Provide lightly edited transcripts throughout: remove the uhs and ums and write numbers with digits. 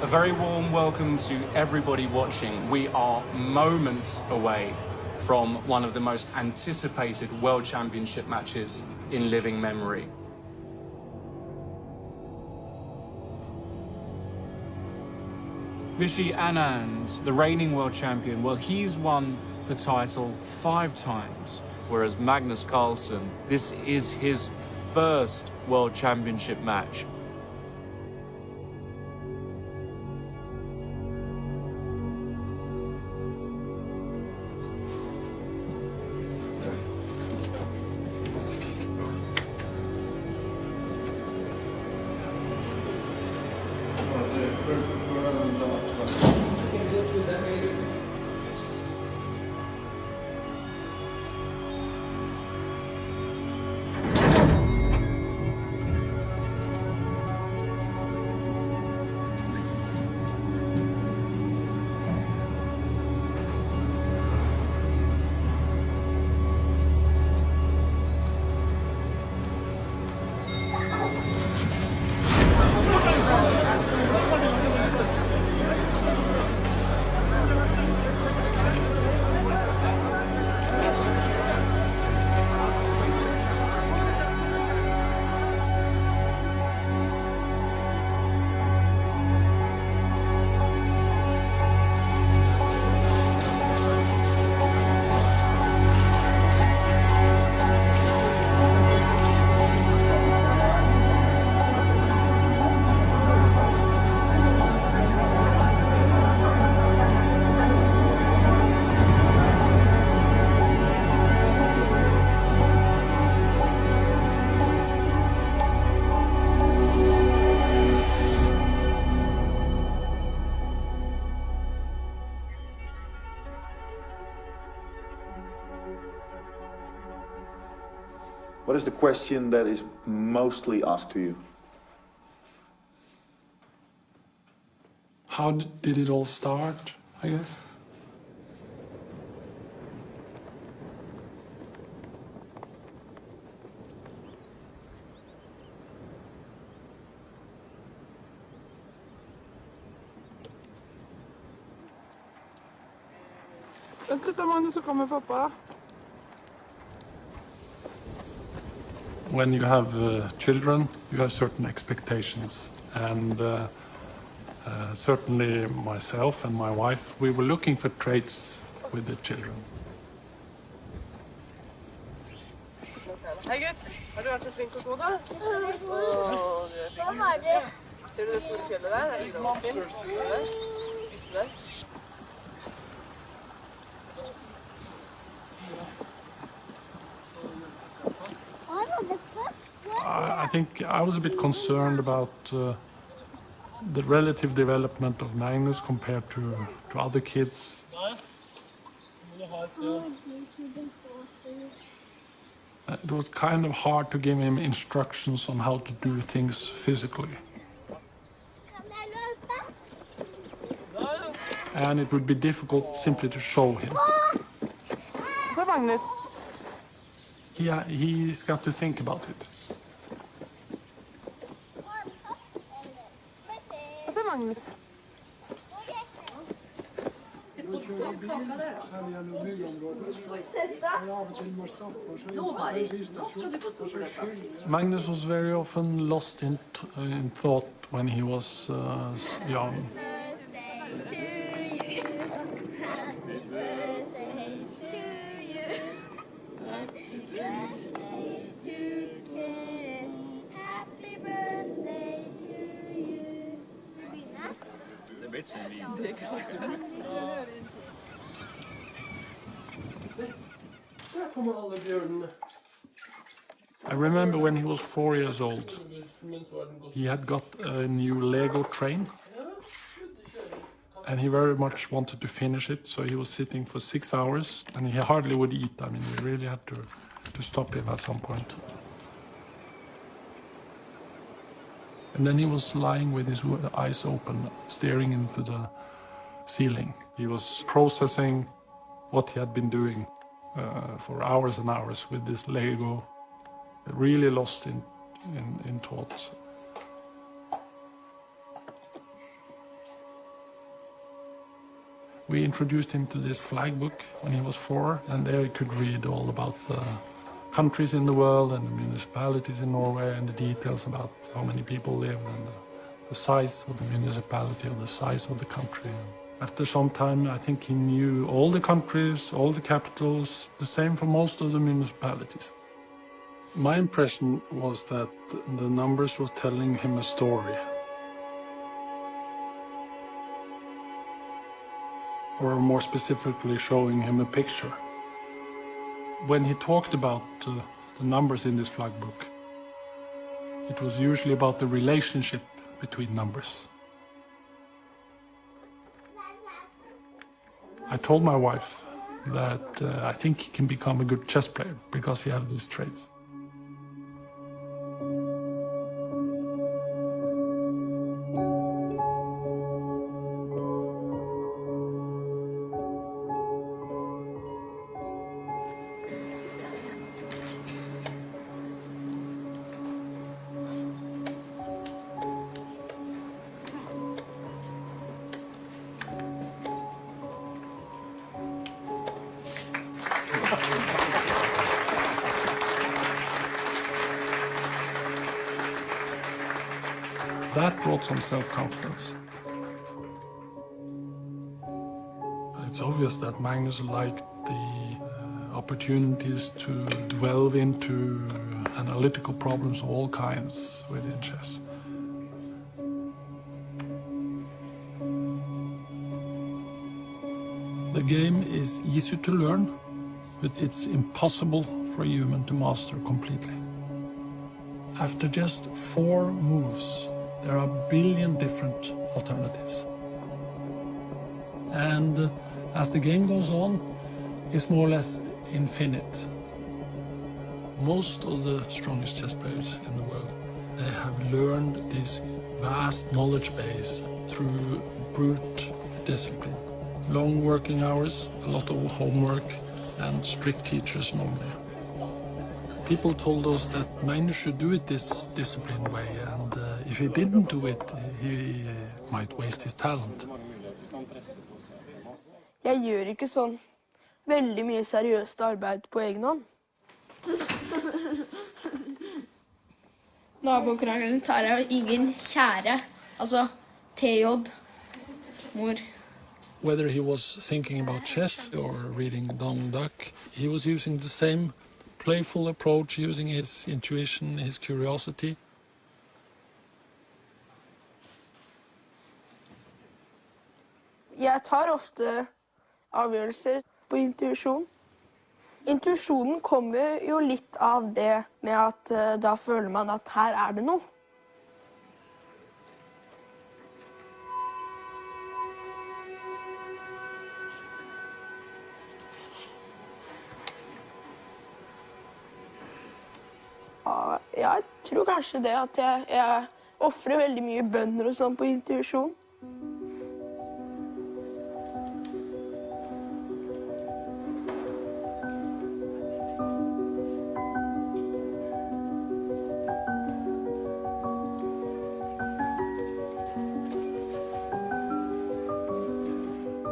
A very warm welcome to everybody watching. We are moments away from one of the most anticipated World Championship matches in living memory. Vishy Anand, the reigning world champion, well, he's won the title 5 times. Whereas Magnus Carlsen, this is his first World Championship match. What is the question that is mostly asked to you? How did it all start, I guess? Vent litt, Magnus, så kommer pappa. When you have children, you have certain expectations. And certainly myself and my wife, we were looking for traits with the children. Hei, gutt. Har du vært så flink å gå, da? Åh, du er flink. Ser du det store fjellet der? Det er Idalfinn. Spiste der. I think I was a bit concerned about the relative development of Magnus compared to other kids. It was kind of hard to give him instructions on how to do things physically. And it would be difficult simply to show him. Så Magnus. He's got to think about it. Så Magnus. Magnus was very often lost in thought when he was young. I remember when he was 4 years old, he had got a new Lego train and he very much wanted to finish it, so he was sitting for 6 hours and he hardly would eat. I mean, we really had to stop him at some point. And then he was lying with his eyes open, staring into the ceiling. He was processing what he had been doing for hours and hours with this Lego, really lost in thoughts. We introduced him to this flag book when he was 4, and there he could read all about the countries in the world and the municipalities in Norway and the details about how many people live and the size of the municipality or the size of the country. After some time, I think he knew all the countries, all the capitals, the same for most of the municipalities. My impression was that the numbers was telling him a story. Or more specifically, showing him a picture. When he talked about the numbers in this flag book, it was usually about the relationship between numbers. I told my wife that I think he can become a good chess player because he has these traits. That brought some self-confidence. It's obvious that Magnus liked the opportunities to delve into analytical problems of all kinds within chess. The game is easy to learn, but it's impossible for a human to master completely. After just 4 moves, there are a billion different alternatives. And as the game goes on, it's more or less infinite. Most of the strongest chess players in the world, they have learned this vast knowledge base through brute discipline. Long working hours, a lot of homework, and strict teachers normally. People told us that Magnus should do it this disciplined way, and if he didn't do it, he might waste his talent. Jeg gjør ikke sånn veldig mye seriøst arbeid på egen hånd. Nabokrangelen tar jeg ingen kjære, altså TJ, mor. Whether he was thinking about chess or reading Donald Duck, he was using the same playful approach, using his intuition, his curiosity. Jeg tar ofte avgjørelser på intuisjon. Intuisjonen kommer jo litt av det med at da føler man at her er det noe. Jeg tror kanskje det at jeg offrer veldig mye bønner og sånn på intuisjon.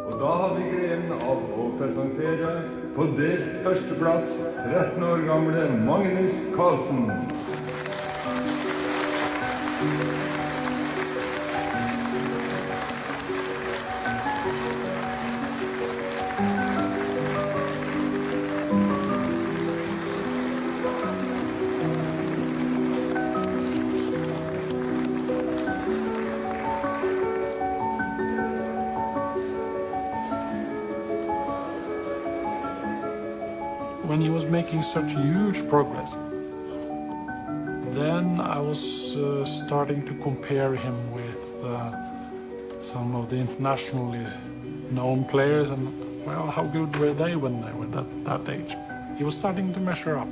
Og da har vi gleden av å presentere på delt førsteplass 13 år gamle Magnus Carlsen. When he was making such huge progress, then I was starting to compare him with some of the internationally known players, and well, how good were they when they were that age? He was starting to measure up.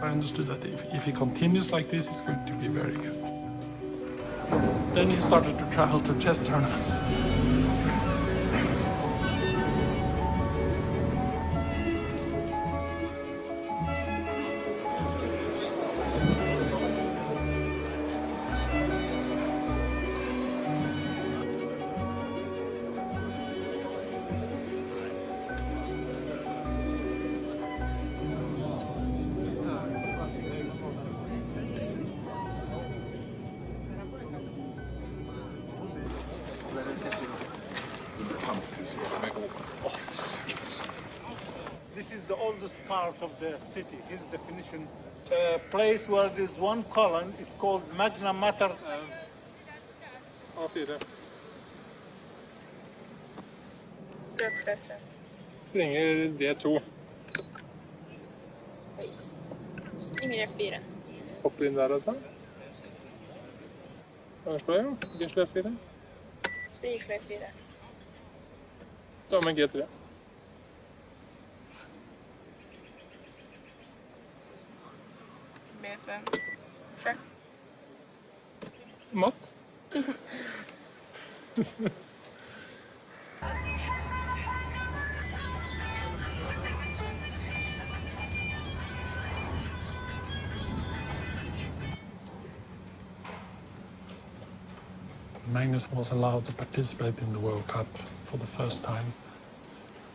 I understood that if he continues like this, he's going to be very good. Then he started to travel to chess tournaments. part of the city. Here's the definition. A place where there's one column is called Magna Mater. A4. Springer D2. Springer F4. Hopper inn der, altså. Slå, ja. Gisle F4. Springer F4. Dame G3. B5. Sjakk. Matt. Magnus was allowed to participate in the World Cup for the first time.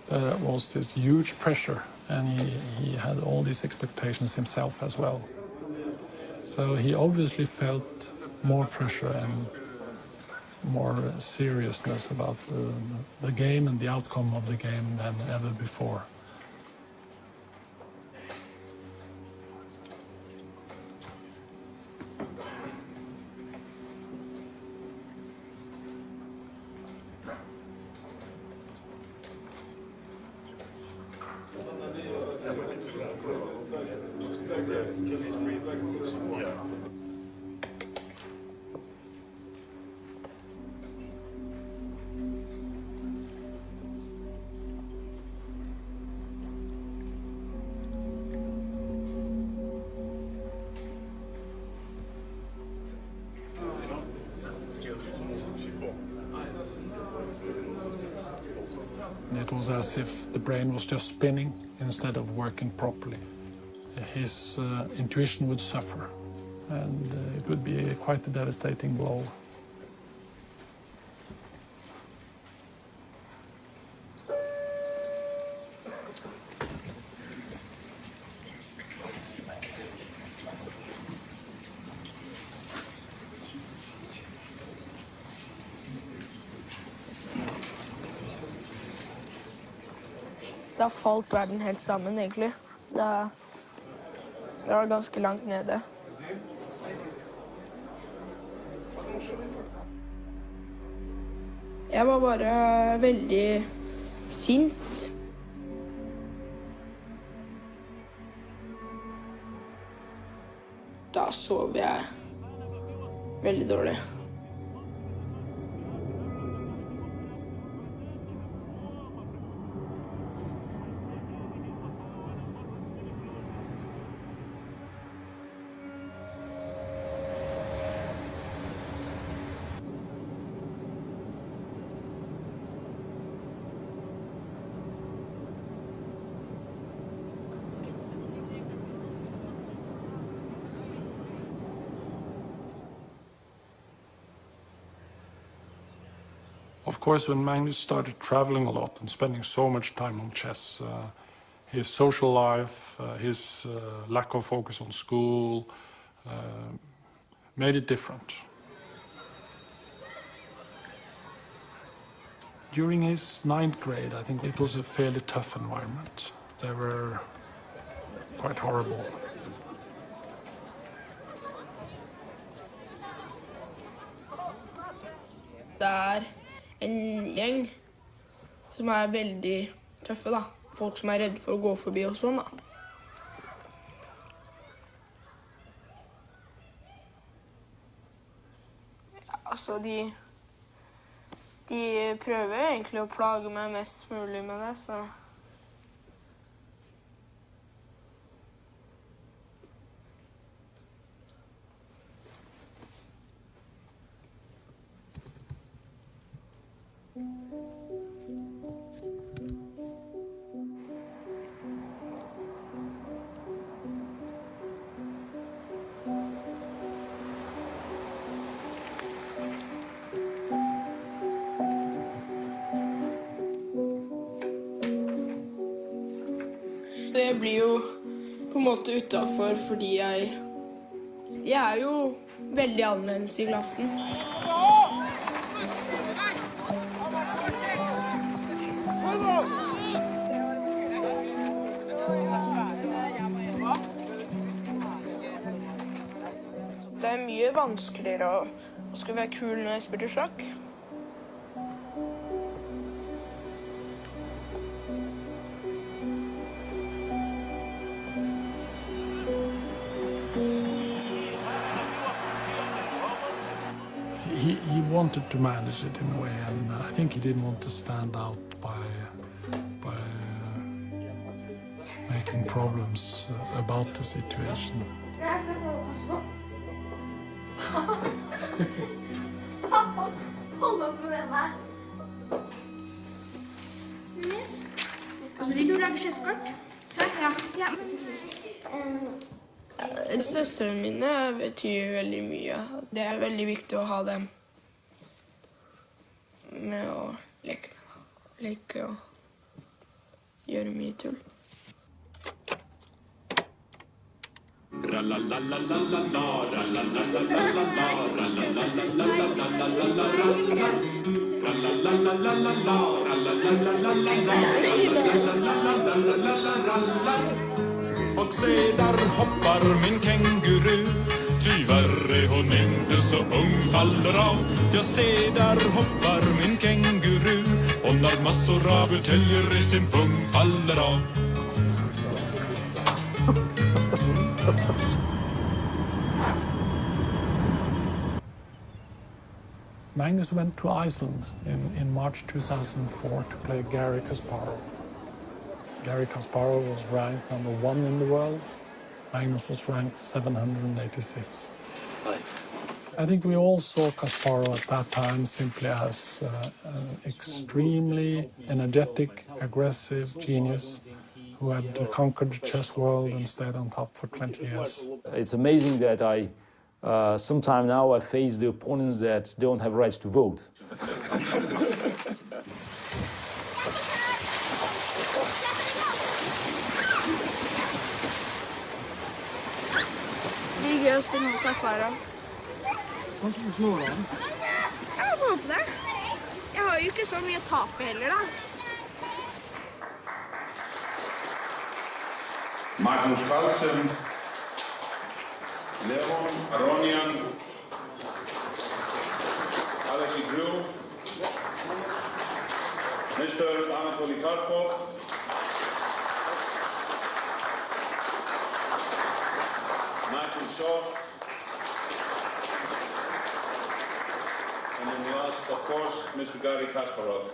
There was this huge pressure, and he had all these expectations himself as well. So he obviously felt more pressure and more seriousness about the game and the outcome of the game than ever before. It was as if the brain was just spinning instead of working properly. His intuition would suffer, and it would be quite a devastating blow. Da falt verden helt sammen, egentlig. Da jeg var ganske langt nede. Jeg var bare veldig sint. Da sov jeg veldig dårlig. Of course, when Magnus started traveling a lot and spending so much time on chess, his social life, his lack of focus on school, made it different. During his 9th grade, I think it was a fairly tough environment. They were quite horrible. Det en gjeng som veldig tøffe, da. Folk som redde for å gå forbi og sånn, da. Ja, altså, de prøver egentlig å plage meg mest mulig med det, så... Det blir jo på en måte utenfor fordi jeg jo veldig annerledes i klassen. det er mye vanskeligere å skulle være kul når jeg spiller sjakk. He wanted to manage it in a way, and I think he didn't want to stand out by making problems about the situation. Hold opp med meg. Altså, de vil lage kjøttkort. Ja. Søstrene mine betyr veldig mye. Det er veldig viktig å ha dem med å leke og gjøre mye tull. Og se, der hopper min kenguru. Tyver er hun ende så ung faller av. Ja, se, der hopper min kenguru. Og når massor av buteljer i sin pung faller av. Magnus went to Iceland in March 2004 to play Garry Kasparov. Garry Kasparov was ranked #1 in the world. Magnus was ranked 786. I think we all saw Kasparov at that time simply as an extremely energetic, aggressive genius who had conquered the chess world and stayed on top for 20 years. It's amazing that sometime now I face the opponents that don't have rights to vote. Det blir gøy å spille mot Kasparov. Kanskje du slår ham? Jeg håper det. Jeg har jo ikke så mye å tape heller, da. Magnus Carlsen, Leon Aronian, Alexei Blue, Mr. Anatoly Karpov, Michael Shaw, and then last, of course, Mr. Garry Kasparov.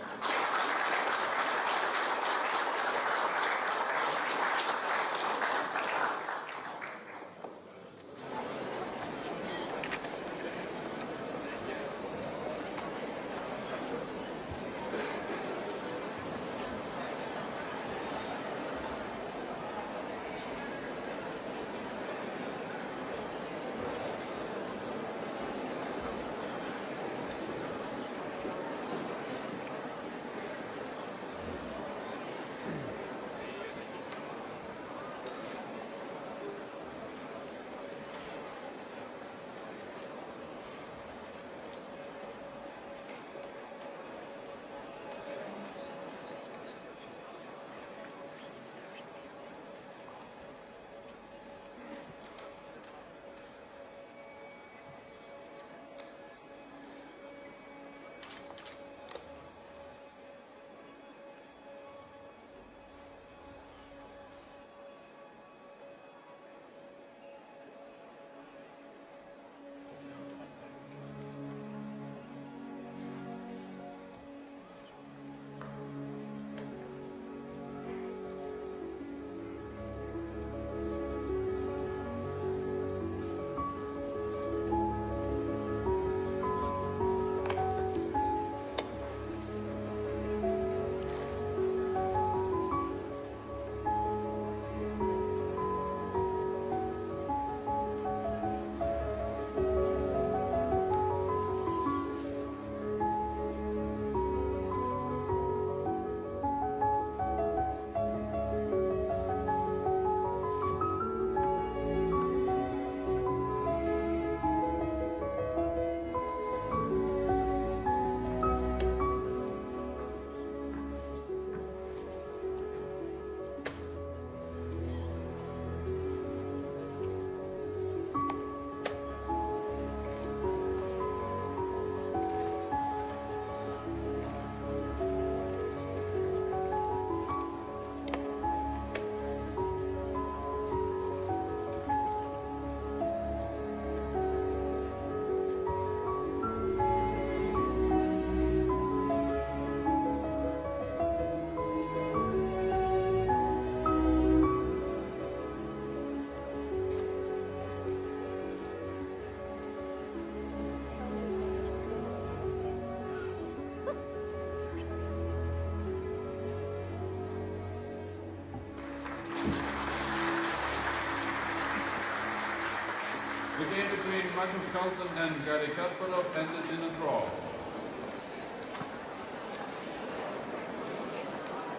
game between Magnus Carlsen and Garry Kasparov ended in a draw.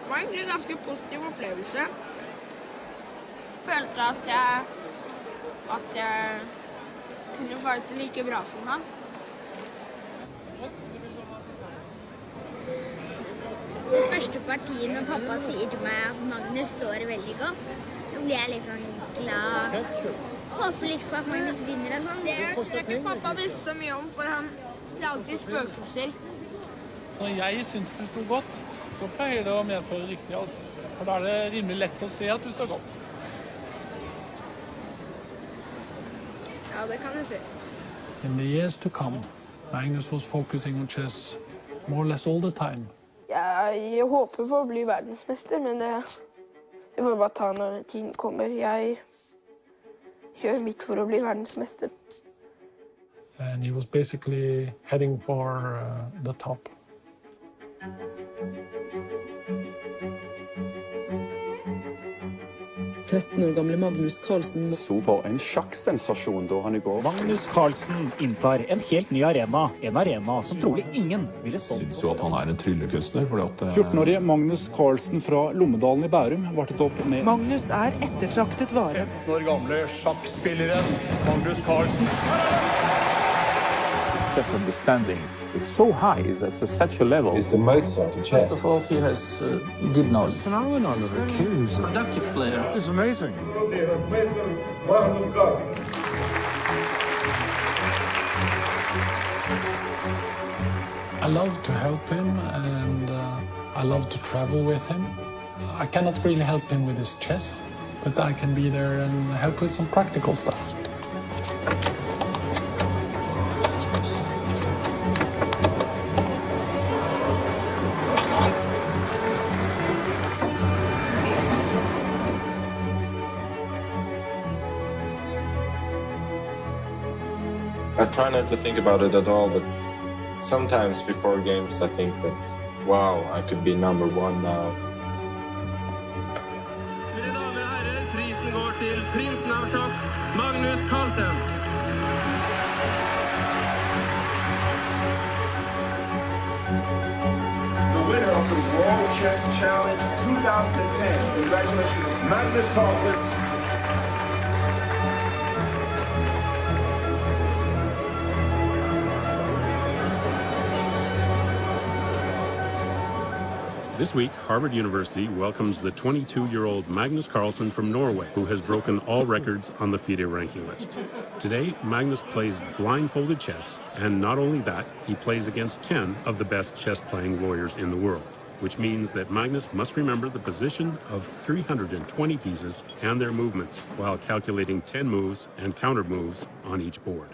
Det var egentlig en ganske positiv opplevelse. Følte at jeg kunne fighte like bra som han. Det første partiet når pappa sier til meg at Magnus står veldig godt, da blir jeg litt sånn glad. Håper litt på at Magnus vinner og sånn. Det er ikke pappa visste så mye om, for han ser alltid spøkelser. Når jeg synes du stod godt, så pleier det å medføre riktig, altså. For da er det rimelig lett å se at du står godt. Ja, det kan jeg si. In the years to come, Magnus was focusing on chess more or less all the time. Jeg håper på å bli verdensmester, men det får bare ta når tiden kommer. Jeg gjør mitt for å bli verdensmester. And he was basically heading for the top. År gamle Magnus Carlsen sto for en sjakksensasjon da han i går. Magnus Carlsen inntar en helt ny arena, en arena som trolig ingen ville spådd. Syns jo at han en tryllekunstner. 14-årige Magnus Carlsen fra Lommedalen i Bærum vartet opp med Magnus ettertraktet vare. 15 år gamle sjakkspilleren Magnus Carlsen. Chess understanding is so high, is at such a level. It's the Mozart of chess. First of all, he has deep knowledge. Phenomenon of a curious. Productive player. It's amazing. I love to help him, and I love to travel with him. I cannot really help him with his chess, but I can be there and help with some practical stuff. I try not to think about it at all, but sometimes before games I think that, wow, I could be number one now. Mine damer og herrer, prisen går til prinsen av sjakk, Magnus Carlsen. The winner of the World Chess Challenge 2010. Congratulations, Magnus Carlsen. This week, Harvard University welcomes the 22-year-old Magnus Carlsen from Norway, who has broken all records on the FIDE ranking list. Today, Magnus plays blindfolded chess, and not only that, he plays against 10 of the best chess-playing lawyers in the world, which means that Magnus must remember the position of 320 pieces and their movements while calculating 10 moves and counter moves on each board.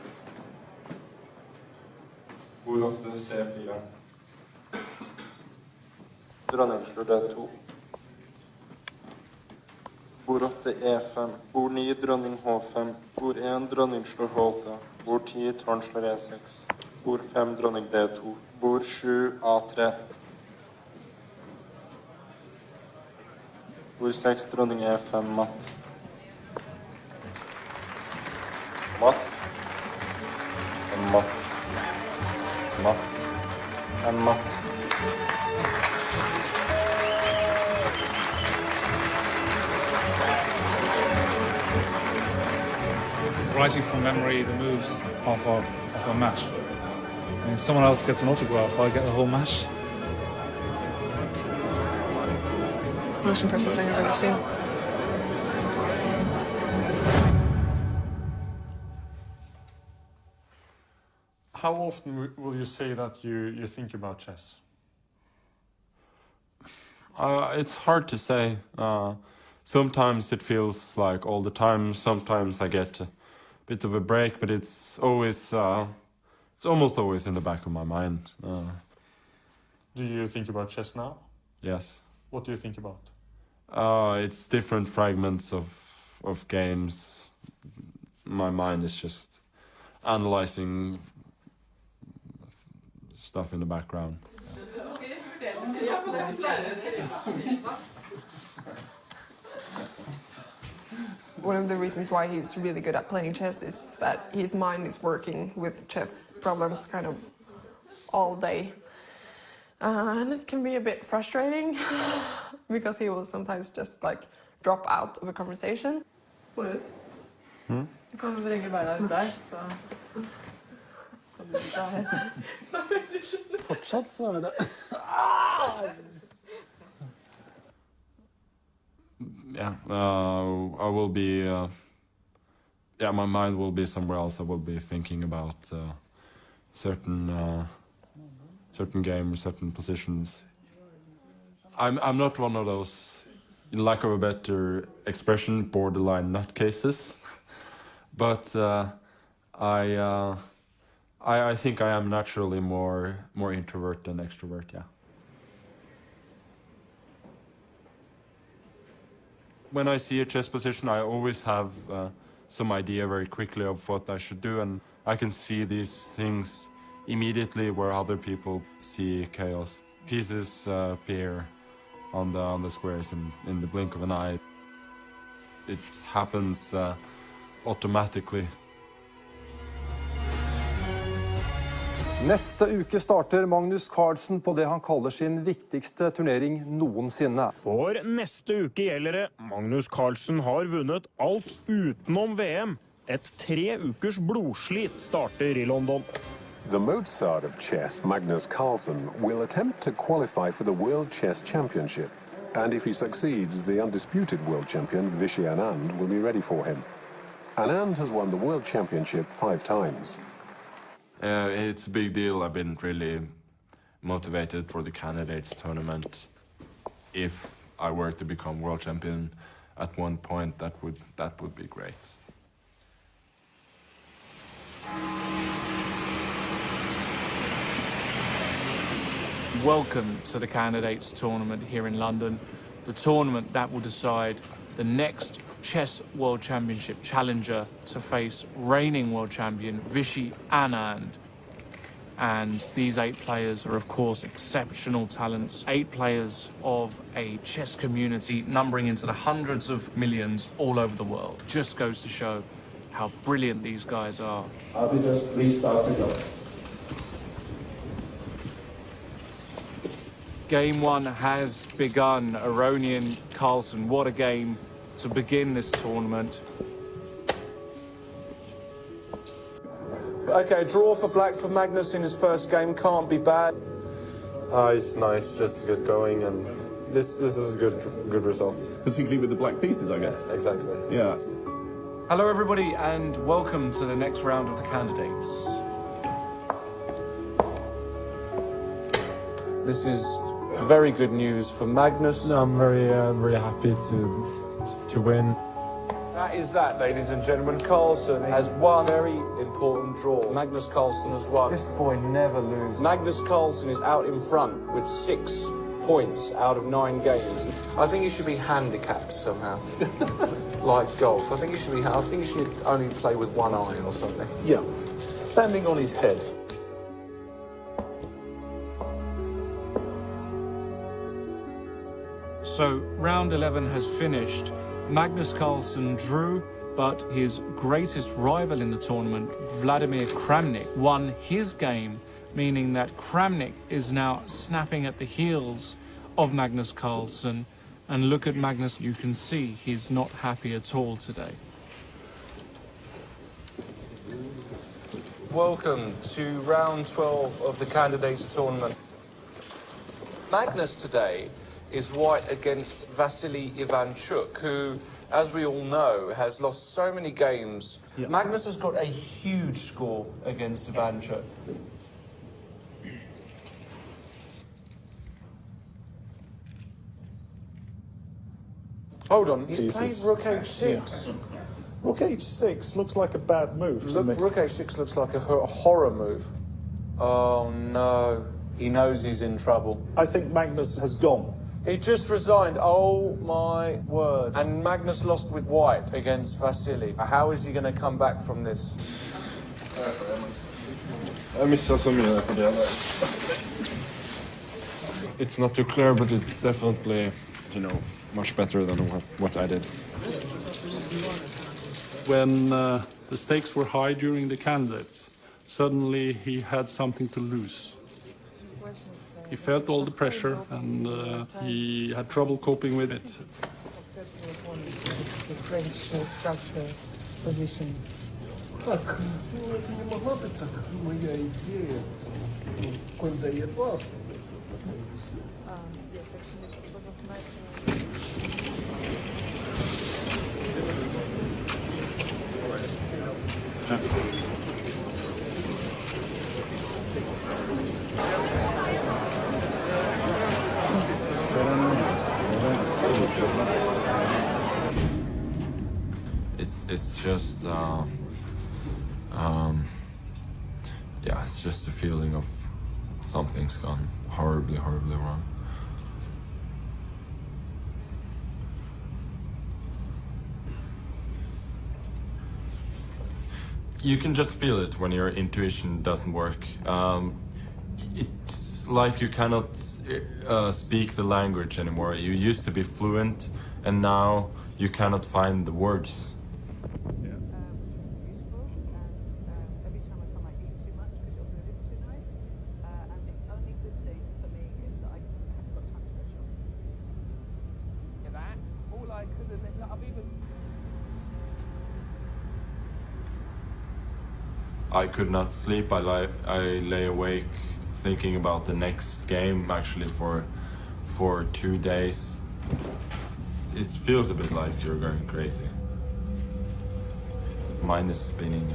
Hvor ofte C4? Dronning slår D2. Bord 8 E5. Bord 9 dronning H5. Bord 1 dronning slår H8. Bord 10 tårn slår E6. Bord 5 dronning D2. Bord 7 A3. Bord 6 dronning E5 matt. Matt. Matt. Matt. Matt. Writing from memory the moves of a match. I mean, someone else gets an autograph, I get the whole match. Most impressive thing I've ever seen. How often will you say that you think about chess? It's hard to say. Sometimes it feels like all the time. Sometimes I get a bit of a break, but it's always, it's almost always in the back of my mind. Do you think about chess now? Yes. What do you think about? It's different fragments of games. My mind is just analyzing stuff in the background. One of the reasons why he's really good at playing chess is that his mind is working with chess problems kind of all day. And it can be a bit frustrating because he will sometimes just like drop out of a conversation. What? Du kan vel egentlig være der, så kan du ikke her. Fortsatt så er det. Yeah, I will be. My mind will be somewhere else. I will be thinking about certain games, certain positions. I'm not one of those, in lack of a better expression, borderline nutcases. But I think I am naturally more introvert than extrovert. Yeah. When I see a chess position, I always have some idea very quickly of what I should do, and I can see these things immediately where other people see chaos. Pieces appear on the squares in the blink of an eye. It happens automatically. Neste uke starter Magnus Carlsen på det han kaller sin viktigste turnering noensinne. For neste uke gjelder det Magnus Carlsen har vunnet alt utenom VM. Et 3 ukers blodslit starter i London. The Mozart of chess, Magnus Carlsen, will attempt to qualify for the World Chess Championship. And if he succeeds, the undisputed world champion, Vishy Anand, will be ready for him. Anand has won the World Championship 5 times. It's a big deal. I've been really motivated for the candidates tournament. If I were to become world champion at one point, that would be great. Welcome to the candidates tournament here in London, the tournament that will decide the next Chess World Championship challenger to face reigning world champion Vishy Anand. And these 8 players are, of course, exceptional talents. 8 players of a chess community numbering into the hundreds of millions all over the world. Just goes to show how brilliant these guys are. Arbiters, please start the clock. Game 1 has begun. Aronian Carlsen, what a game to begin this tournament. Okay, draw for black for Magnus in his first game, can't be bad. It's nice just to get going, and this is a good result. Particularly with the black pieces, I guess. Exactly. Yeah. Hello everybody and welcome to the next round of the candidates. This is very good news for Magnus. No, I'm very happy to win. That is that, ladies and gentlemen. Carlsen has won. Very important draw. Magnus Carlsen has won. This boy never loses. Magnus Carlsen is out in front with 6 points out of 9 games. I think he should be handicapped somehow, like golf. I think he should only play with one eye or something. Yeah. Standing on his head. So round 11 has finished. Magnus Carlsen drew, but his greatest rival in the tournament, Vladimir Kramnik, won his game, meaning that Kramnik is now snapping at the heels of Magnus Carlsen. And look at Magnus, you can see he's not happy at all today. Welcome to round 12 of the candidates tournament. Magnus today is white against Vasily Ivanchuk, who, as we all know, has lost so many games. Yeah. Magnus has got a huge score against Ivanchuk. Hold on. He's played Rook H6. Yeah. Rook H6 looks like a bad move to me. Rook H6 looks like a horror move. Oh no, he knows he's in trouble. I think Magnus has gone. He just resigned, oh my word. And Magnus lost with white against Vasily. How is he going to come back from this? It's not too clear, but it's definitely, much better than what I did. When the stakes were high during the candidates, suddenly he had something to lose. He felt all the pressure and he had trouble coping with it. The French structure position. Так, ну это не могла быть так моя идея, когда я вас. Yes, actually, because of my... It's just yeah, it's just a feeling of something's gone horribly wrong. You can just feel it when your intuition doesn't work. It's like you cannot speak the language anymore. You used to be fluent, and now you cannot find the words. I could not sleep. I lay awake thinking about the next game actually for 2 days. It feels a bit like you're going crazy. Mind is spinning.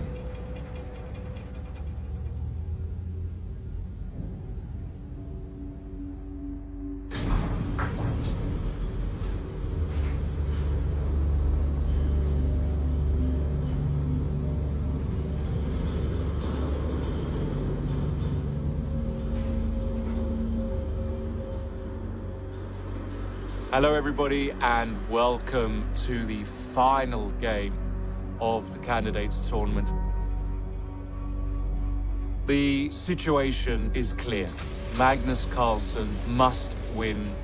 Hello everybody and welcome to the final game of the candidates tournament. The situation is clear. Magnus Carlsen must win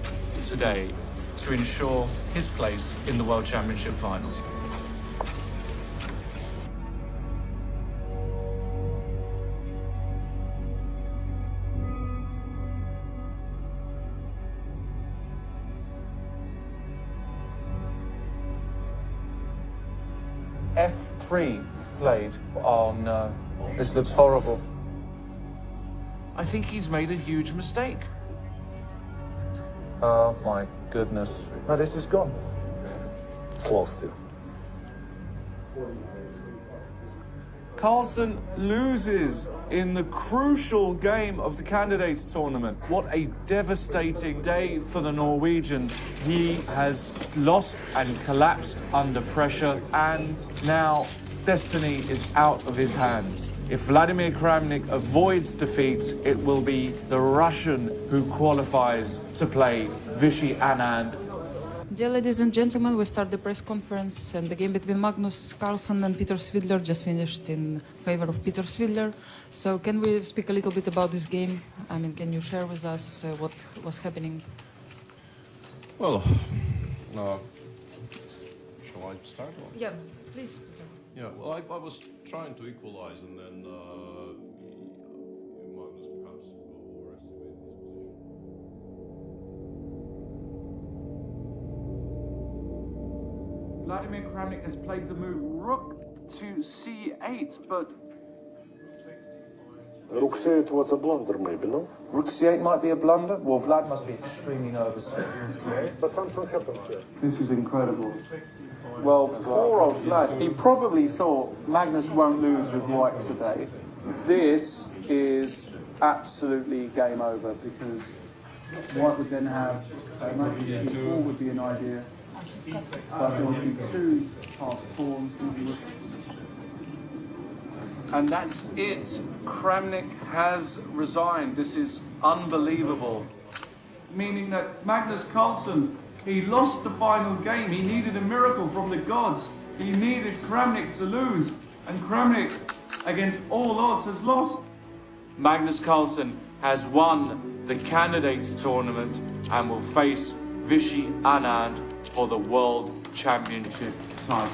today to ensure his place in the World Championship finals. F3 played. Oh no, this looks horrible. I think he's made a huge mistake. Oh my goodness. No, this is gone. It's lost you. Carlsen loses in the crucial game of the candidates tournament. What a devastating day for the Norwegian. He has lost and collapsed under pressure, and now destiny is out of his hands. If Vladimir Kramnik avoids defeat, it will be the Russian who qualifies to play Vishy Anand. Dear ladies and gentlemen, we start the press conference, and the game between Magnus Carlsen and Peter Svidler just finished in favor of Peter Svidler. So can we speak a little bit about this game? I mean, can you share with us what was happening? Well, shall I start? Or? Yeah, please, Peter. Yeah, well, I was trying to equalize, and then Magnus perhaps overestimated his position. Vladimir Kramnik has played the move rook to c8, but... Rook c8 was a blunder, maybe, no? Rook c8 might be a blunder? Well, Vlad must be extremely nervous. But something happened here. This is incredible. Well, poor old Vlad. He probably thought Magnus won't lose with white today. This is absolutely game over, because white would then have Magnus c4 would be an idea. But there would be two passed pawns. And that's it. Kramnik has resigned. This is unbelievable. Meaning that Magnus Carlsen, he lost the final game. He needed a miracle from the gods. He needed Kramnik to lose. And Kramnik, against all odds, has lost. Magnus Carlsen has won the candidates tournament and will face Vishy Anand for the World Championship title.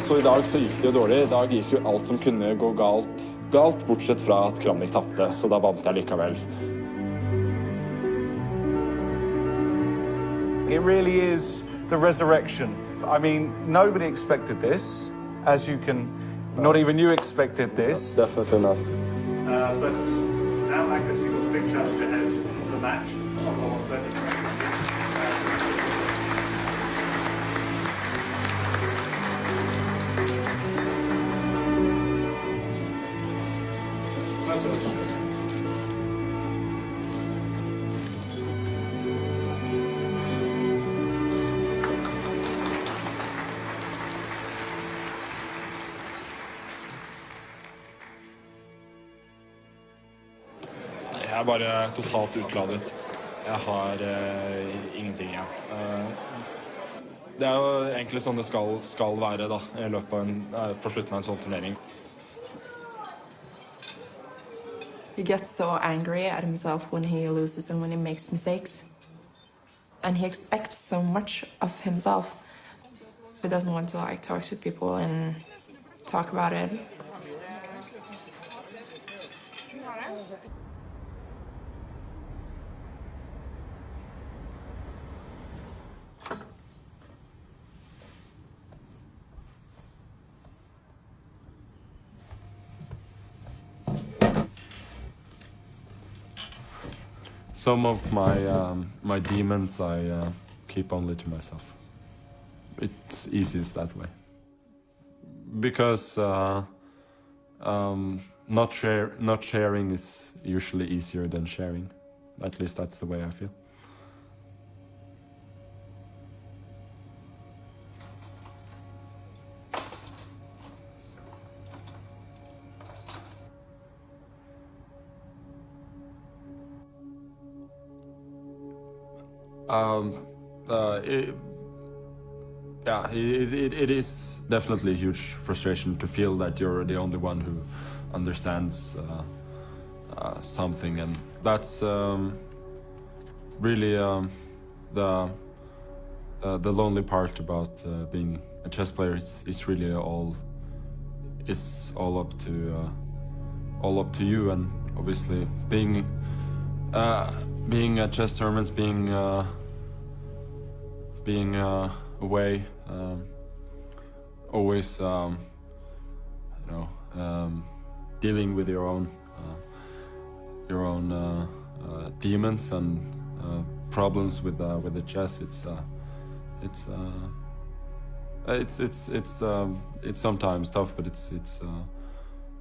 Så I dag så gikk det jo dårlig. I dag gikk jo alt som kunne gå galt, bortsett fra at Kramnik tapte, så da vant jeg likevel. It really is the resurrection. I mean, nobody expected this, as you can, not even you expected this. Definitely not. But now Magnus, you've got a big challenge ahead of the match. Jeg bare totalt utladet. Jeg har ingenting, ja. Det jo egentlig sånn det skal være da, I løpet av på slutten av en sånn turnering. He gets so angry at himself when he loses and when he makes mistakes. And he expects so much of himself. He doesn't want to like talk to people and talk about it. Some of my demons I keep only to myself. It's easiest that way. Because not sharing is usually easier than sharing. At least that's the way I feel. It is definitely a huge frustration to feel that you're the only one who understands something, and that's really the lonely part about being a chess player. It's really all up to you, and obviously being at chess tournaments, being away, always dealing with your own demons and problems with the chess. It's sometimes tough, but it's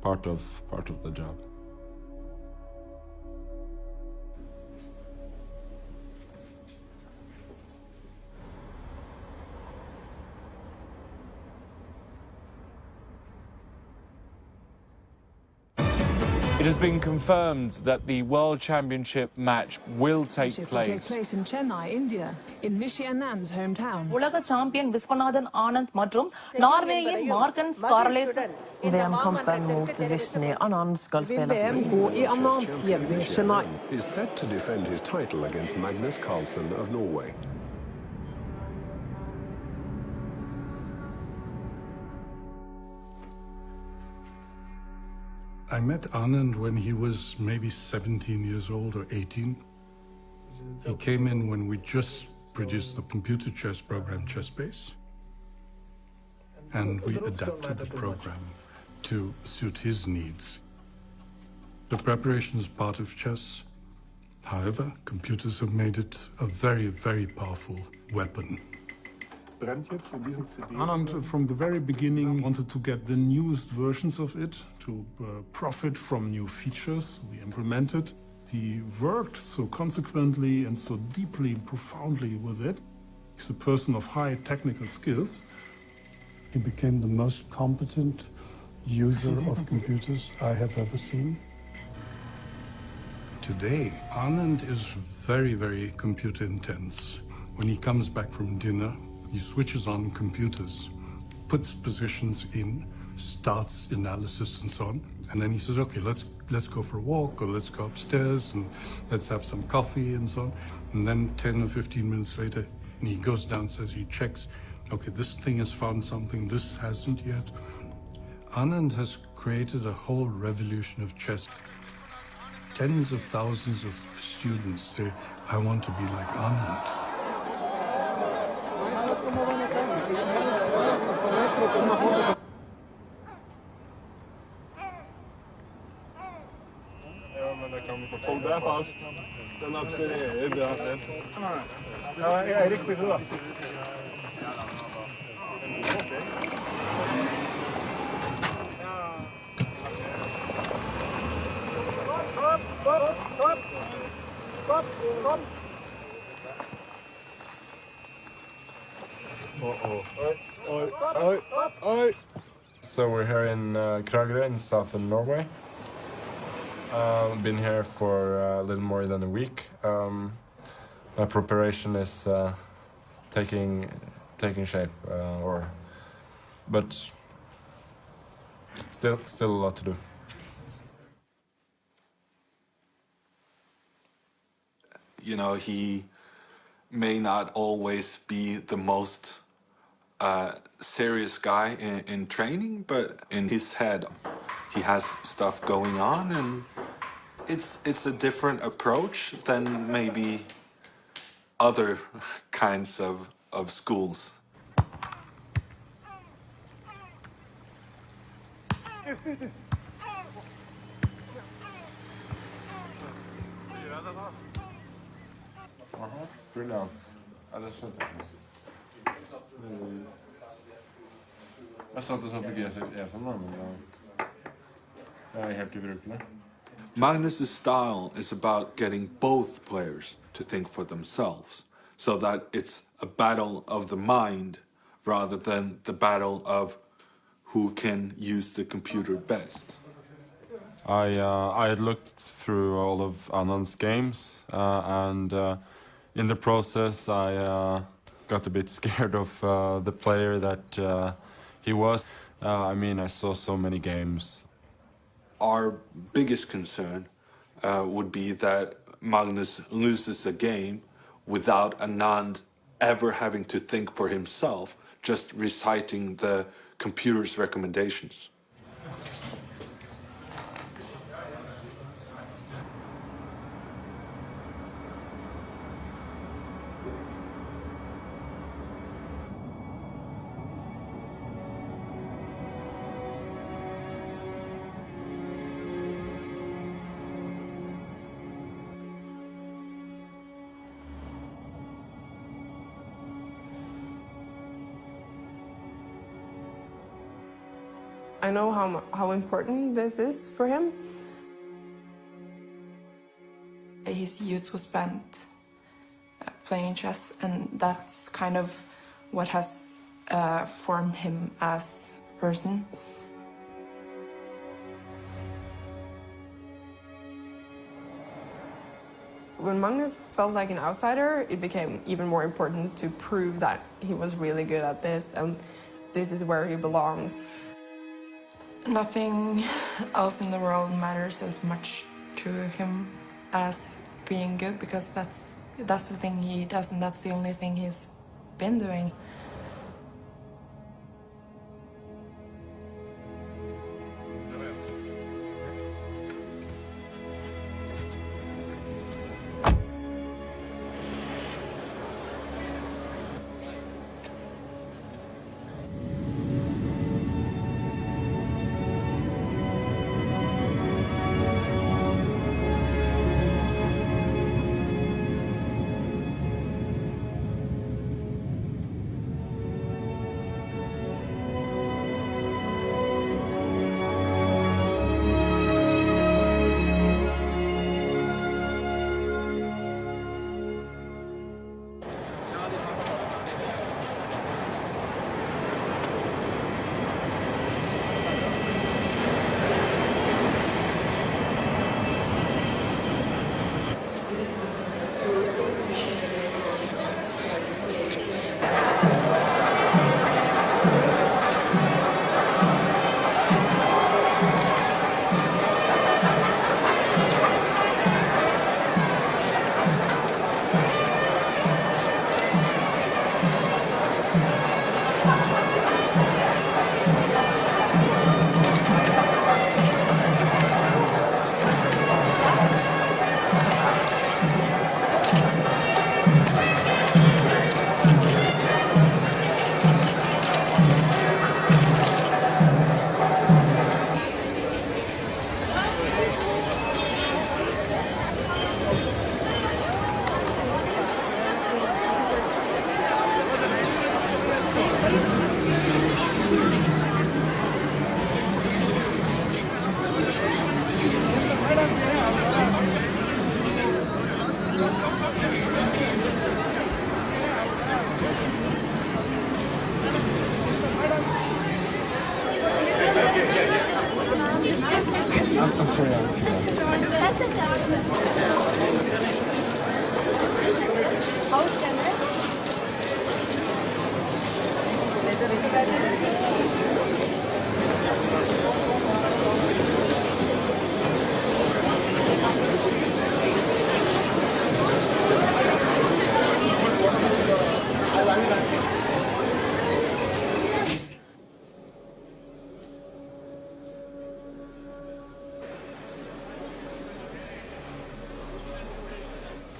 part of the job. It has been confirmed that the World Championship match will take place. It will take place in Chennai, India, in Vishy Anand's hometown. உலக champion Viswanathan Anand மற்றும் நார்வேயின் Magnus Carlsen VM-kampen mot Vishy Anand skal spelas i Anands hjemby Chennai. Is set to defend his title against Magnus Carlsen of Norway. I met Anand when he was maybe 17 years old or 18. He came in when we just produced the computer chess program ChessBase. And we adapted the program to suit his needs. The preparation is part of chess. However, computers have made it a very, very powerful weapon. Anand, from the very beginning, wanted to get the newest versions of it to profit from new features we implemented. He worked so consequently and so deeply and profoundly with it. He's a person of high technical skills. He became the most competent user of computers I have ever seen. Today, Anand is very, very computer intense. When he comes back from dinner, he switches on computers, puts positions in, starts analysis and so on, and then he says, okay, let's go for a walk, or let's go upstairs, and let's have some coffee and so on. And then 10 or 15 minutes later, he goes downstairs, he checks okay, this thing has found something, this hasn't yet. Anand has created a whole revolution of chess. Tens of thousands of students say, I want to be like Anand. Hold där fast. Den accelererar bra. Ja, jag är riktigt bra. So we're here in Kragerø in southern Norway. Been here for a little more than a week. My preparation is taking shape, but still a lot to do. You know, he may not always be the most serious guy in training, but in his head, he has stuff going on, and it's a different approach than maybe other kinds of schools. Brilliant. Ja, det skjønte jeg. Jeg satt og så på G6E for meg, men det er helt ubrukelig. Magnus' style is about getting both players to think for themselves, so that it's a battle of the mind rather than the battle of who can use the computer best. I had looked through all of Anand's games, and in the process I got a bit scared of the player that he was. I mean, I saw so many games. Our biggest concern would be that Magnus loses a game without Anand ever having to think for himself, just reciting the computer's recommendations. I know how important this is for him. His youth was spent playing chess, and that's kind of what has formed him as a person. When Magnus felt like an outsider, it became even more important to prove that he was really good at this, and this is where he belongs. Nothing else in the world matters as much to him as being good, because that's the thing he does, and that's the only thing he's been doing.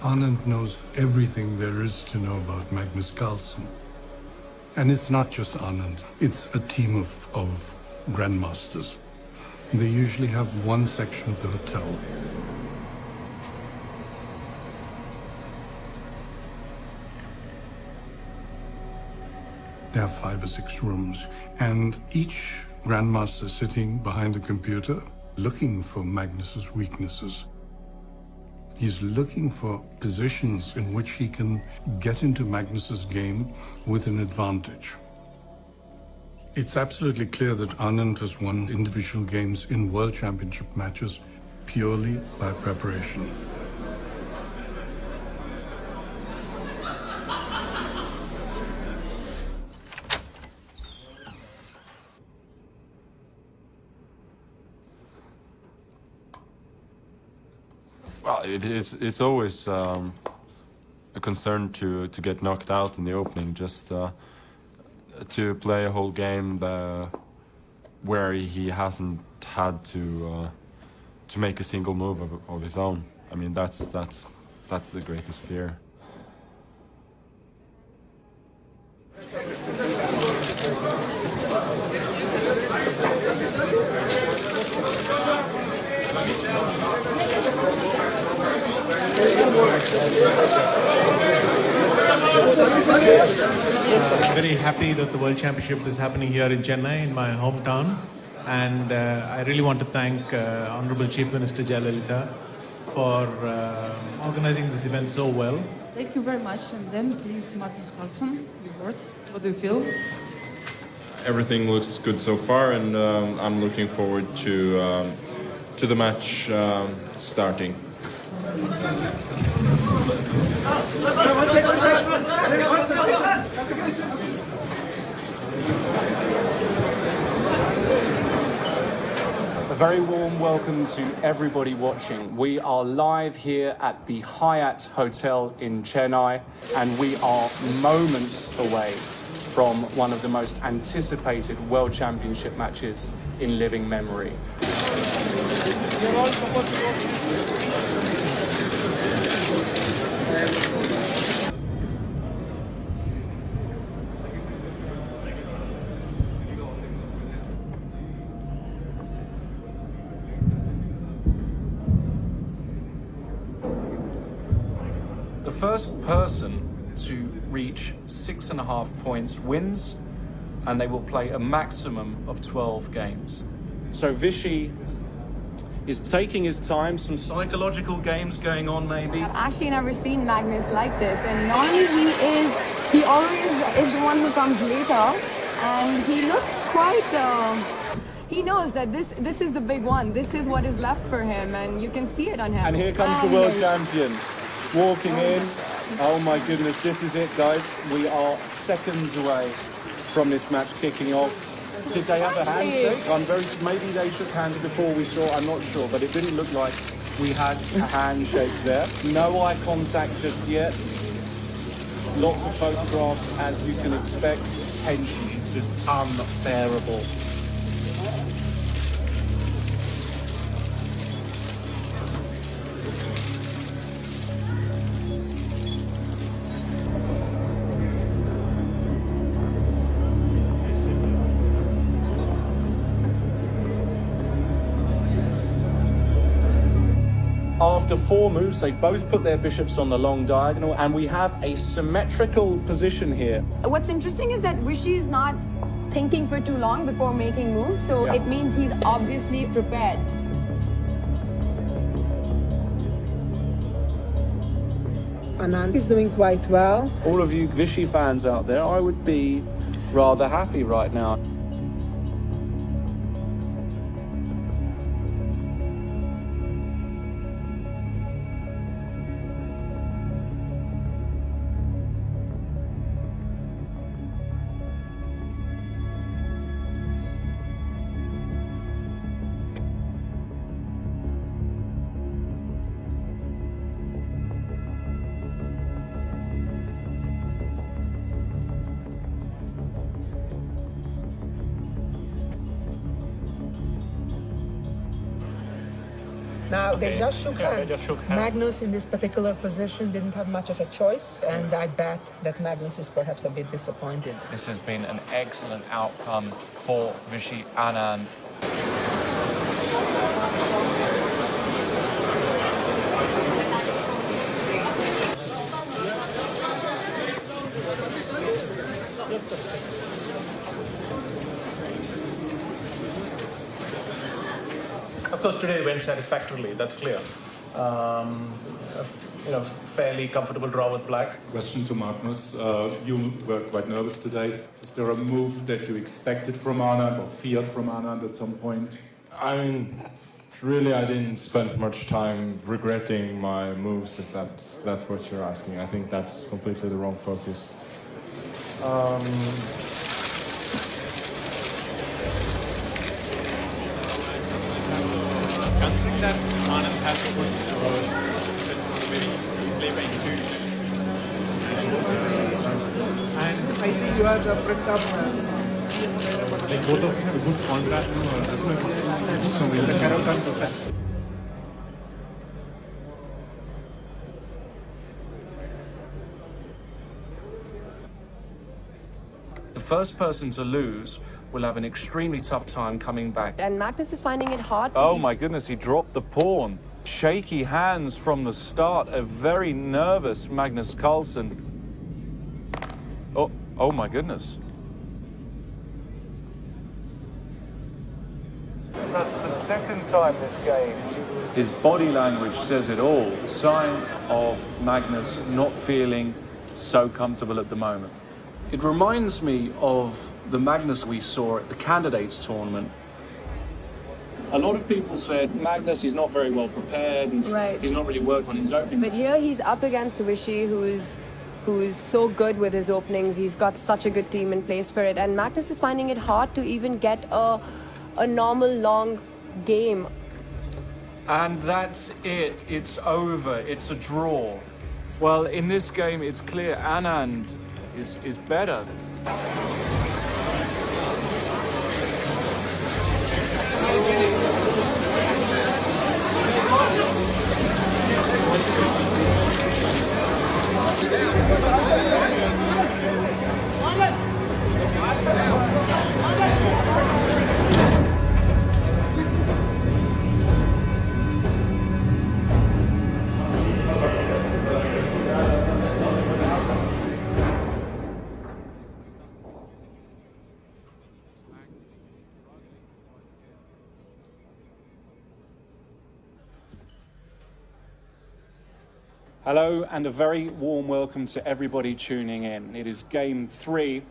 Anand knows everything there is to know about Magnus Carlsen. And it's not just Anand, it's a team of grandmasters. They usually have one section of the hotel. They have 5 or 6 rooms, and each grandmaster sitting behind a computer looking for Magnus's weaknesses. He's looking for positions in which he can get into Magnus's game with an advantage. It's absolutely clear that Anand has won individual games in World Championship matches purely by preparation. Well, it's always a concern to get knocked out in the opening. Just to play a whole game where he hasn't had to make a single move of his own. I mean, that's the greatest fear. I'm very happy that the World Championship is happening here in Chennai, in my hometown. And I really want to thank Honorable Chief Minister Jayalalitha for organizing this event so well. Thank you very much. And then please, Magnus Carlsen, your words. What do you feel? Everything looks good so far, and I'm looking forward to the match starting. A very warm welcome to everybody watching. We are live here at the Hyatt Hotel in Chennai, and we are moments away from one of the most anticipated World Championship matches in living memory. The first person to reach 6.5 points wins, and they will play a maximum of 12 games. So Vishy is taking his time, some psychological games going on maybe. I've actually never seen Magnus like this, and normally he always is the one who comes later, and he looks quite, he knows that this is the big one. This is what is left for him, and you can see it on him. And here comes the world champion, walking in. Oh my goodness, this is it, guys. We are seconds away from this match kicking off. Did they have a handshake? Maybe they shook hands before we saw, I'm not sure, but it didn't look like we had a handshake there. No eye contact just yet. Lots of photographs, as you can expect. Tension just unbearable. After 4 moves, they both put their bishops on the long diagonal, and we have a symmetrical position here. What's interesting is that Vishy is not thinking for too long before making moves, so it means he's obviously prepared. Anand is doing quite well. All of you Vishy fans out there, I would be rather happy right now. Now, Okay. they just shook Yeah, hands. they just shook hands. Magnus, in this particular position, didn't have much of a choice, and I bet that Magnus is perhaps a bit disappointed. This has been an excellent outcome for Vishy Anand. Of course, today went satisfactorily, that's clear. Fairly comfortable draw with black. Question to Magnus. You were quite nervous today. Is there a move that you expected from Anand or feared from Anand at some point? I mean, really, I didn't spend much time regretting my moves, if that's what you're asking. I think that's completely the wrong focus. Considering that Anand has to put very play by intuition. And I think you are the front of like both of you have a good contrast so the Carrollton to The first person to lose will have an extremely tough time coming back. And Magnus is finding it hard. Oh my goodness, he dropped the pawn. Shaky hands from the start, a very nervous Magnus Carlsen. Oh my goodness. That's the second time this game. His body language says it all. The sign of Magnus not feeling so comfortable at the moment. It reminds me of the Magnus we saw at the candidates tournament. A lot of people said Magnus is not very well prepared. He's not really worked on his opening. But here he's up against Vishy, who's so good with his openings. He's got such a good team in place for it. And Magnus is finding it hard to even get a normal long game. And that's it. It's over. It's a draw. Well, in this game, it's clear Anand is better. Hello and a very warm welcome to everybody tuning in. It is game 3.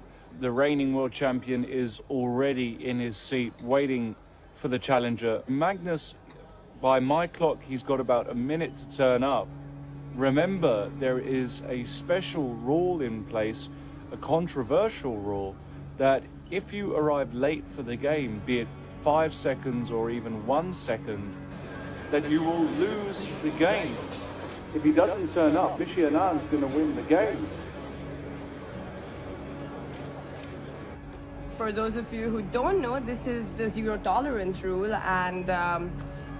The reigning world champion is already in his seat waiting for the challenger. Magnus, by my clock, he's got about a minute to turn up. Remember, there is a special rule in place, a controversial rule, that if you arrive late for the game, be it 5 seconds or even 1 second, that you will lose the game. If he doesn't turn up, Vishy Anand's going to win the game. For those of you who don't know, this is the zero tolerance rule, and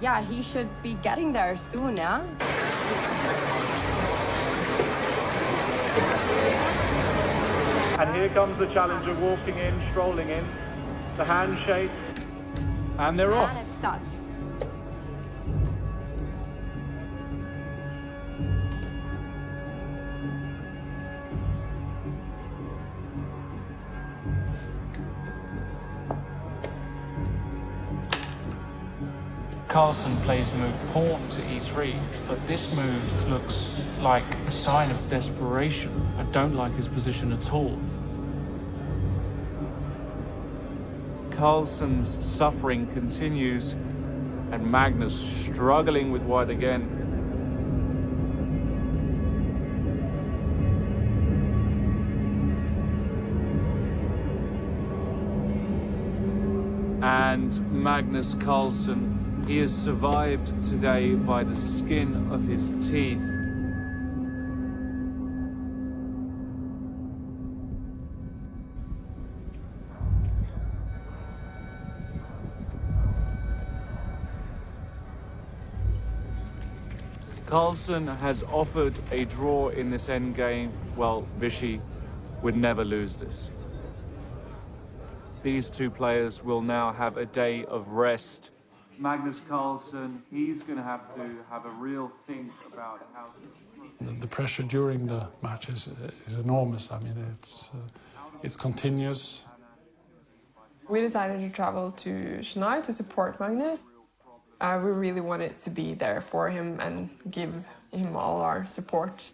yeah, he should be getting there soon, yeah? And here comes the challenger walking in, strolling in, the handshake, and they're off. And it starts. Carlsen plays move pawn to e3, but this move looks like a sign of desperation. I don't like his position at all. Carlsen's suffering continues, and Magnus struggling with white again. And Magnus Carlsen, he has survived today by the skin of his teeth. Carlsen has offered a draw in this endgame. Well, Vichy would never lose this. These two players will now have a day of rest. Magnus Carlsen, he's going to have a real think about how... The pressure during the match is enormous. I mean, it's continuous. We decided to travel to Chennai to support Magnus. We really wanted to be there for him and give him all our support.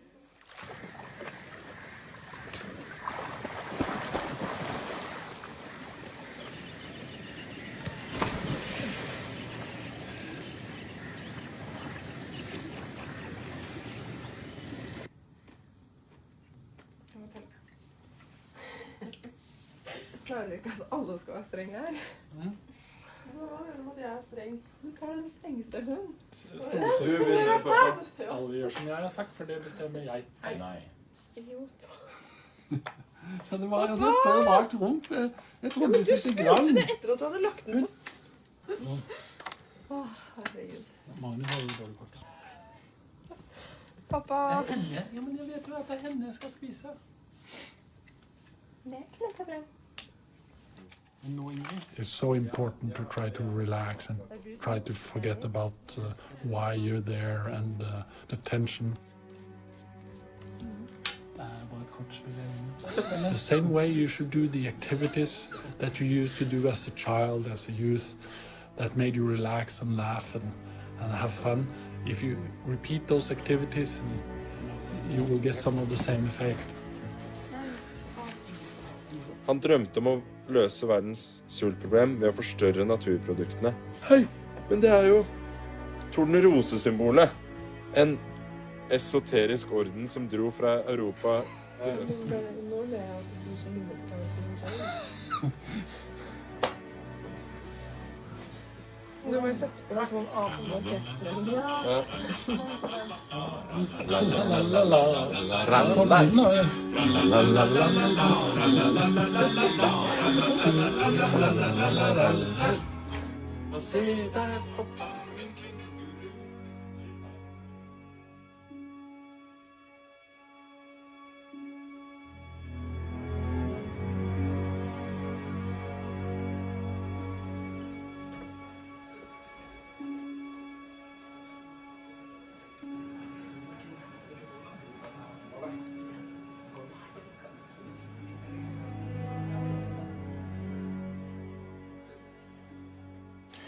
Klarer ikke at alle skal være strenge her. Jeg er streng. Du tar den strengeste hun. Alle gjør som jeg har sagt, for det bestemmer jeg. Nei. Idiot. Det var jeg står bak rundt. Jeg trodde men du skrulte det etter at du hadde lagt den på. Herregud. Magnus har jo dårlig kort. Pappa. Det er henne. Ja, men jeg vet jo at det er henne jeg skal spise. Det er knettebra. It's so important to try to relax and try to forget about why you're there and the tension. The same way you should do the activities that you used to do as a child, as a youth, that made you relax and laugh and have fun. If you repeat those activities, you will get some of the same effect. Han drømte om å løse verdens sultproblem ved å forstørre naturproduktene. Hei, men det er jo tornerosesymbolet. En esoterisk orden som dro fra Europa til øst. Du må jo sette på en sånn apen orkester. Ja.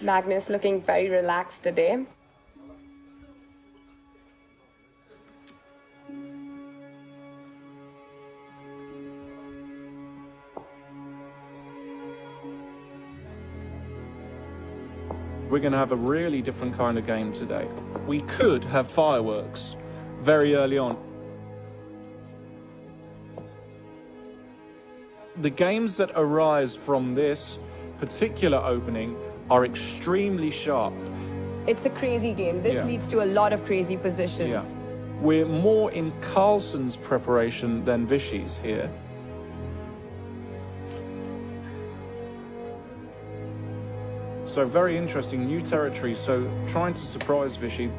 Magnus looking very relaxed today. We're going to have a really different kind of game today. We could have fireworks very early on. The games that arise from this particular opening are extremely sharp. It's a crazy game. This leads to a lot of crazy positions. Yeah. We're more in Carlsen's preparation than Vichy's here. So very interesting, new territory, so trying to surprise Vichy.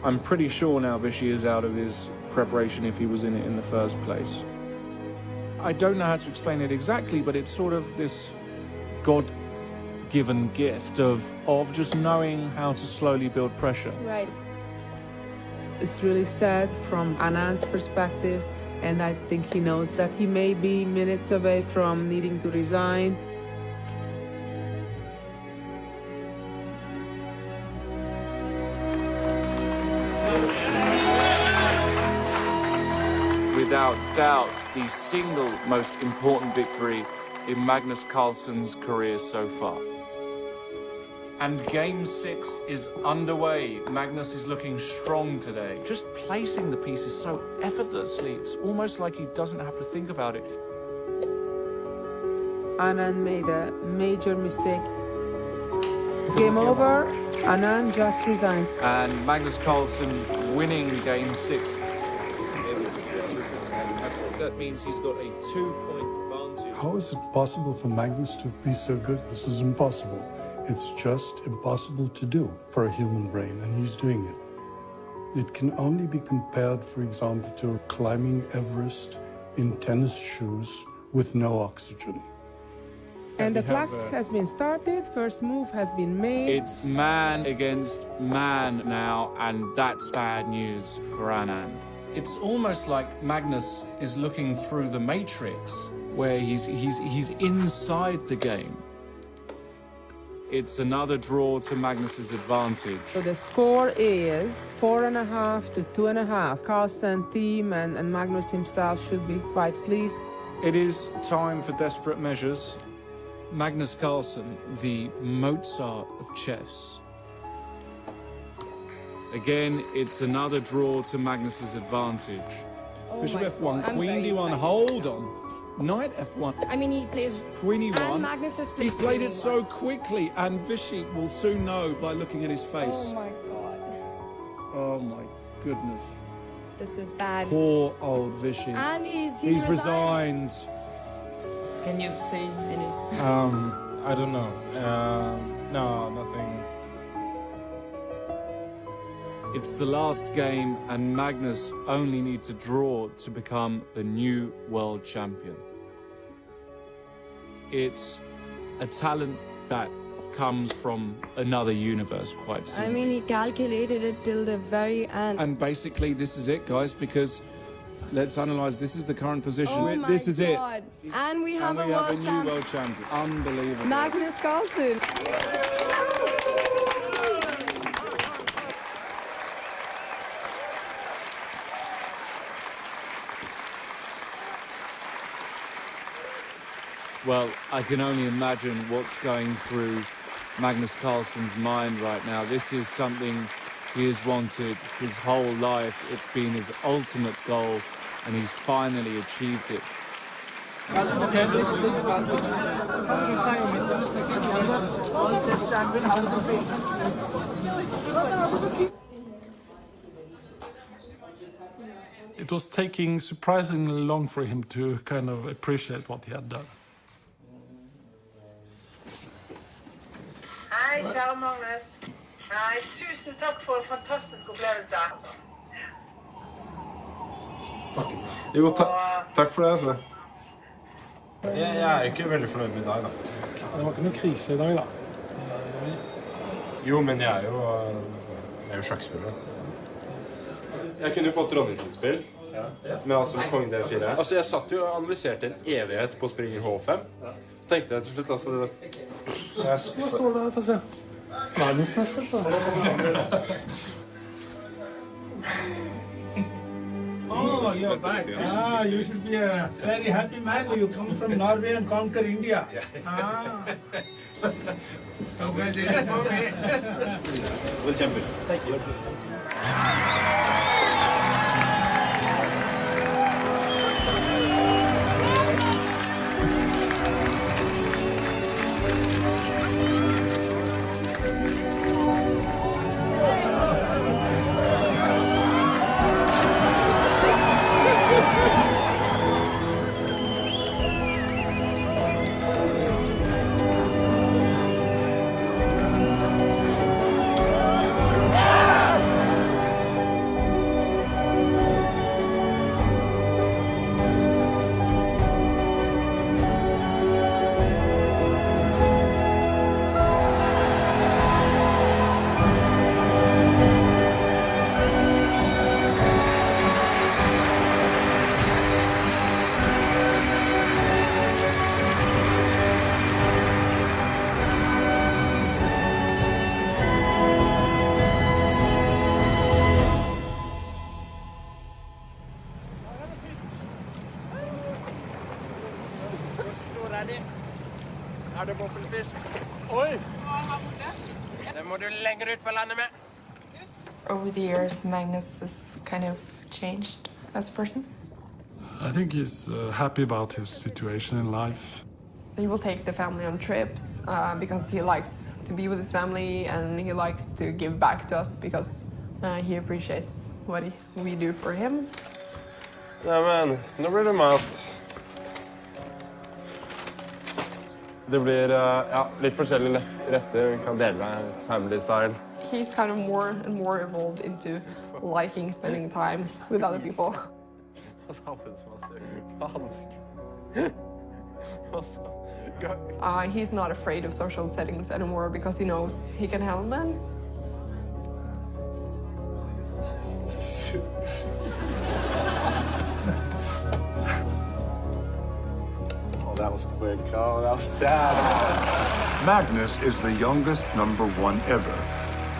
I'm pretty sure now Vichy is out of his preparation if he was in it in the first place. I don't know how to explain it exactly, but it's sort of this God-given gift of just knowing how to slowly build pressure. Right. It's really sad from Anand's perspective, and I think he knows that he may be minutes away from needing to resign. Without doubt, the single most important victory in Magnus Carlsen's career so far. And Game 6 is underway. Magnus is looking strong today. Just placing the pieces so effortlessly, it's almost like he doesn't have to think about it. Anand made a major mistake. It's game over. Anand just resigned. And Magnus Carlsen winning Game 6. That means he's got a 2-point advantage. How is it possible for Magnus to be so good? This is impossible. It's just impossible to do for a human brain, and he's doing it. It can only be compared, for example, to climbing Everest in tennis shoes with no oxygen. And the clock has been started, first move has been made. It's man against man now, and that's bad news for Anand. It's almost like Magnus is looking through the matrix. Where he's inside the game. It's another draw to Magnus's advantage. So the score is 4.5 to 2.5. Carlsen team and Magnus himself should be quite pleased. It is time for desperate measures. Magnus Carlsen, the Mozart of chess. Again, it's another draw to Magnus's advantage. Bishop F1, Queen D1, hold on. Knight F1. I mean, he plays Queen E1. And Magnus has played He's played Queen it E1. so quickly, and Vichy will soon know by looking at his face. Oh my god. Oh my goodness. This is bad. Poor old Vichy. And he's resigned. Can you say any? I don't know. No, nothing. It's the last game, and Magnus only needs a draw to become the new world champion. It's a talent that comes from another universe, quite simply. I mean, he calculated it till the very end. And basically, this is it, guys, because let's analyze. This is the current position. Oh my This is God. And we have, And we have a new champion. world champion. Unbelievable. Magnus Carlsen. Well, I can only imagine what's going through Magnus Carlsen's mind right now. This is something he has wanted his whole life. It's been his ultimate goal, and he's finally achieved it. It was taking surprisingly long for him to kind of appreciate what he had done. Hei, kjære Magnus. Nei, tusen takk for en fantastisk opplevelse. Jo, takk for det, altså. Jeg er ikke veldig fornøyd med deg, da. Det var ikke noe krise i dag, da. Jo, men jeg er jo sjakkspiller. Jeg kunne fått dronningsspill med altså Kong D4. Altså, jeg satt jo og analyserte en evighet på springer H5. Så tenkte jeg til slutt, altså det... Hva står det her, for å se? Verdensmester, så. Oh, you're back. Ah, you should be a very happy man. You come from Norway and conquer India. Ah. So great for me. Well, champion. Thank you. Er det boffelfisk? Oi! Den må du lenger ut på landet med. Over the years, Magnus has kind of changed as a person. I think he's happy about his situation in life. He will take the family on trips because he likes to be with his family and he likes to give back to us because he appreciates what we do for him. Ja, men nå blir det mat. Det blir ja, litt forskjellige retter. Vi kan dele med family style. He's kind of more and more evolved into liking spending time with other people. He's not afraid of social settings anymore because he knows he can handle them. Oh, that was quick. Oh, that was that. Magnus is the youngest #1 ever.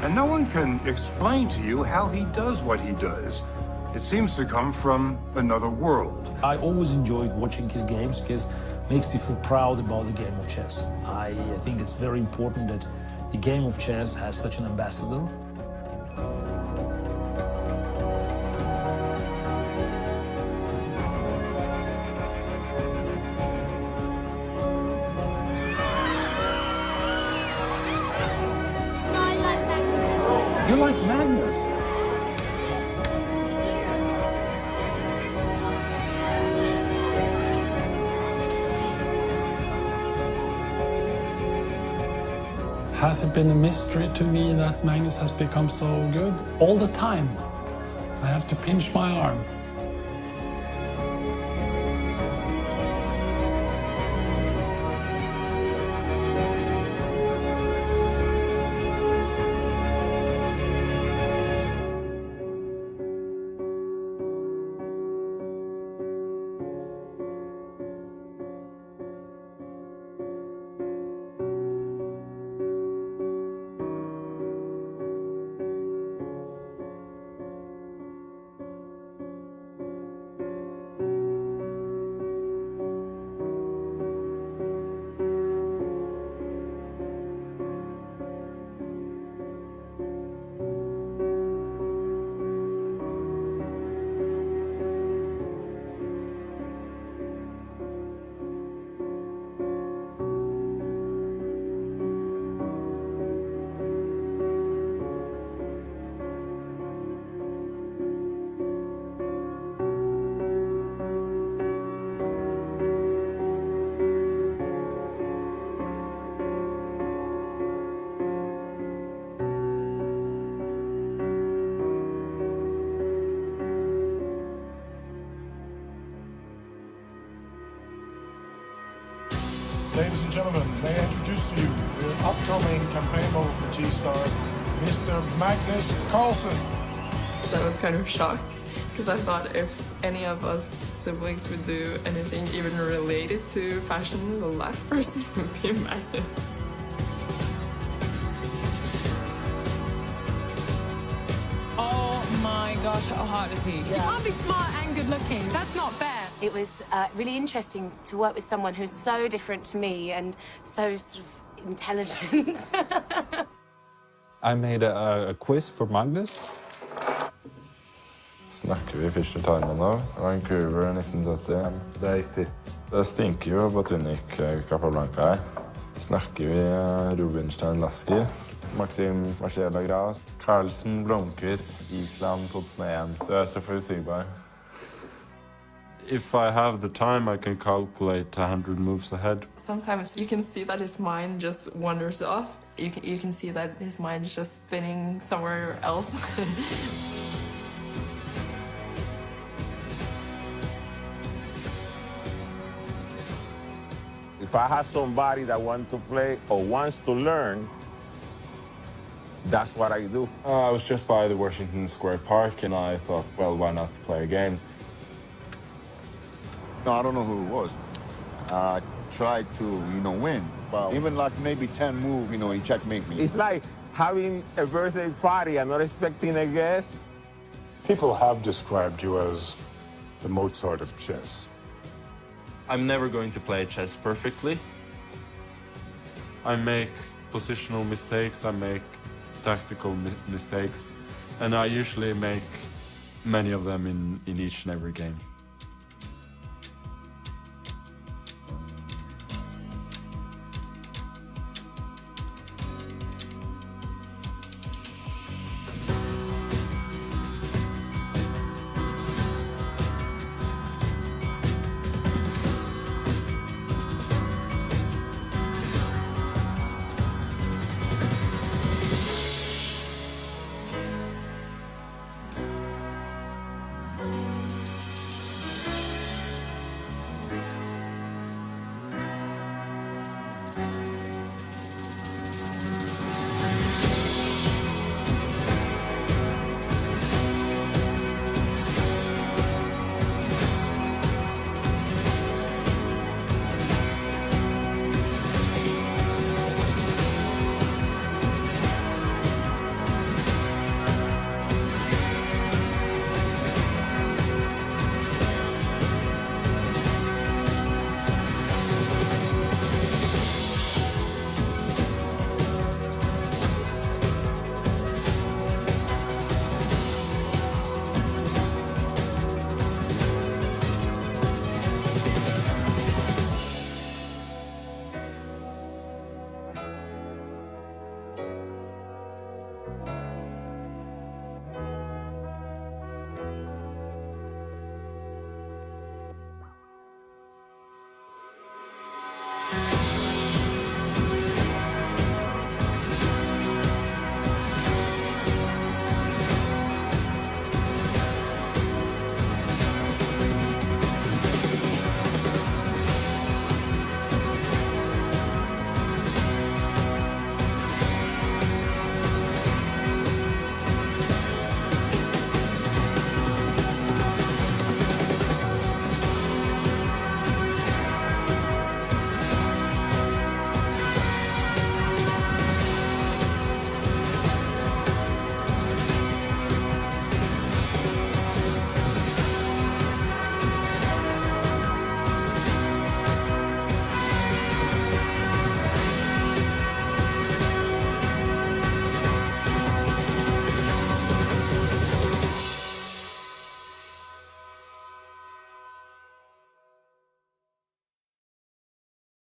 And no one can explain to you how he does what he does. It seems to come from another world. I always enjoyed watching his games because it makes me feel proud about the game of chess. I think it's very important that the game of chess has such an ambassador. You like Magnus? Has it been a mystery to me that Magnus has become so good? All the time, I have to pinch my arm. Ladies and gentlemen, may I introduce to you the upcoming campaign model for G-Star, Mr. Magnus Carlsen. I was kind of shocked because I thought if any of us siblings would do anything even related to fashion, the last person would be Magnus. Oh my gosh, how hot is he? You can't be smart and good looking. That's not fair. It was really interesting to work with someone who's so different to me and so sort of intelligent. I made a quiz for Magnus. Snakker vi Fischer Thailand nå? Vancouver 1971. Det er riktig. Det stinker jo Botunik Capablanca her. Snakker vi Rubinstein Lasky, Maxim Marcela Grau, Carlsen Blomqvist, Island 2001. Du er så forutsigbar. If I have the time, I can calculate 100 moves ahead. Sometimes you can see that his mind just wanders off. You can see that his mind is just spinning somewhere else. If I have somebody that wants to play or wants to learn, that's what I do. I was just by the Washington Square Park and I thought, well, why not play a game? No, I don't know who it was. I tried to, win. But even like maybe 10 moves, he checkmate me. It's like having a birthday party and not expecting a guest. People have described you as the Mozart of chess. I'm never going to play chess perfectly. I make positional mistakes, I make tactical mistakes, and I usually make many of them in each and every game.